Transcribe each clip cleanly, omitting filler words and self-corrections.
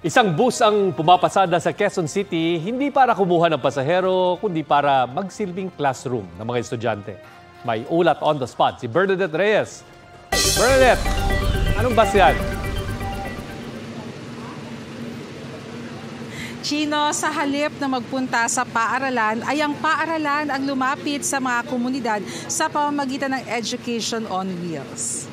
Isang bus ang pumapasada sa Quezon City, hindi para kumuha ng pasahero, kundi para magsilbing classroom ng mga estudyante. May ulat on the spot si Bernadette Reyes. Bernadette, anong bus yan? Chino, sa halip na magpunta sa paaralan, ay ang paaralan ang lumapit sa mga komunidad sa pamamagitan ng Education on Wheels.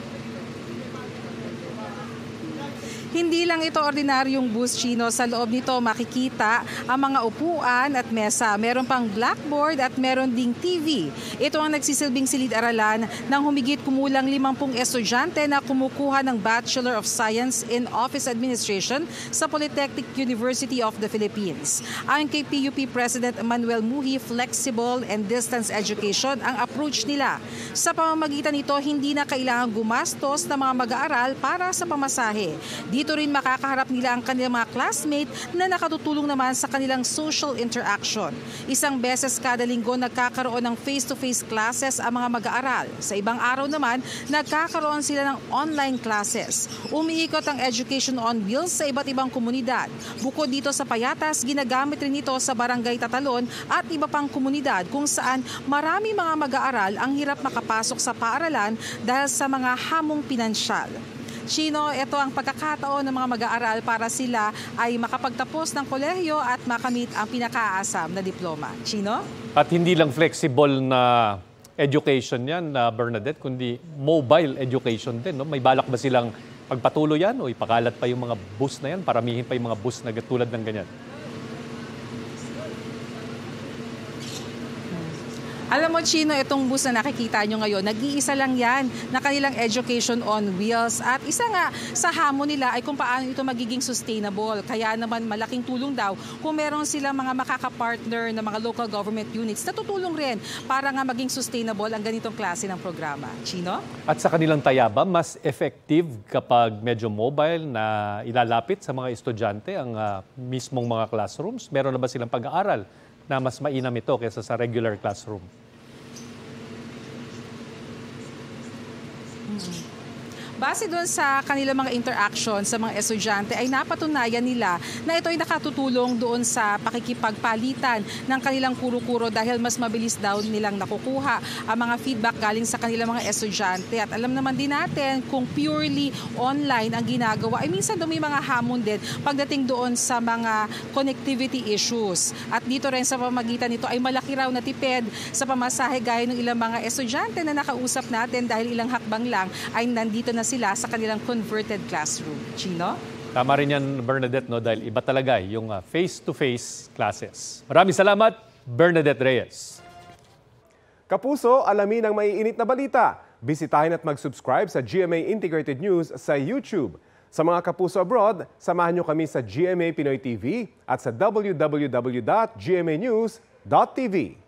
Hindi lang ito ordinaryong bus, Chino. Sa loob nito makikita ang mga upuan at mesa. Meron pang blackboard at meron ding TV. Ito ang nagsisilbing silid-aralan ng humigit kumulang 50 estudyante na kumukuha ng Bachelor of Science in Office Administration sa Polytechnic University of the Philippines. Ayon kay PUP President Manuel Muhi, flexible and distance education ang approach nila. Sa pamamagitan nito, hindi na kailangan gumastos ng mga mag-aaral para sa pamasahe. Dito rin makakaharap nila ang kanilang mga classmate na nakatutulong naman sa kanilang social interaction. Isang beses kada linggo nagkakaroon ng face-to-face classes ang mga mag-aaral. Sa ibang araw naman, nagkakaroon sila ng online classes. Umiikot ang Education on Wheels sa iba't ibang komunidad. Bukod dito sa Payatas, ginagamit rin ito sa Barangay Tatalon at iba pang komunidad kung saan marami mga mag-aaral ang hirap makapasok sa paaralan dahil sa mga hamong pinansyal. Chino, ito ang pagkakataon ng mga mag-aaral para sila ay makapagtapos ng kolehiyo at makamit ang pinakaasam na diploma. Chino? At hindi lang flexible na education yan, Bernadette, kundi mobile education din. No? May balak ba silang pagpatuloy yan o ipakalat pa yung mga bus na yan? Paramihin pa yung mga bus na tulad ng ganyan? Alam mo, Chino, itong bus na nakikita nyo ngayon, nag-iisa lang yan na kanilang Education on Wheels. At isa nga sa hamon nila ay kung paano ito magiging sustainable. Kaya naman malaking tulong daw kung meron silang mga makakapartner na mga local government units na tutulong rin para nga maging sustainable ang ganitong klase ng programa. Chino? At sa kanilang tayaba, mas effective kapag medyo mobile na ilalapit sa mga estudyante ang mismong mga classrooms. Meron na ba silang pag-aaral na mas mainam ito kaysa sa regular classroom? Base doon sa kanilang mga interaction sa mga estudyante ay napatunayan nila na ito ay nakatutulong doon sa pakikipagpalitan ng kanilang kuro-kuro dahil mas mabilis daw nilang nakukuha ang mga feedback galing sa kanilang mga estudyante. At alam naman din natin kung purely online ang ginagawa ay minsan may mga hamon din pagdating doon sa mga connectivity issues. At dito rin sa pamagitan nito ay malaki raw na tipid sa pamasahe gaya ng ilang mga estudyante na nakausap natin dahil ilang hakbang lang ay nandito na sila sa kanilang converted classroom. Chino? Tama rin yan, Bernadette, no? Dahil iba talaga yung face-to-face classes. Maraming salamat, Bernadette Reyes. Kapuso, alamin ang maiinit na balita. Bisitahin at mag-subscribe sa GMA Integrated News sa YouTube. Sa mga kapuso abroad, samahan nyo kami sa GMA Pinoy TV at sa www.gmanews.tv.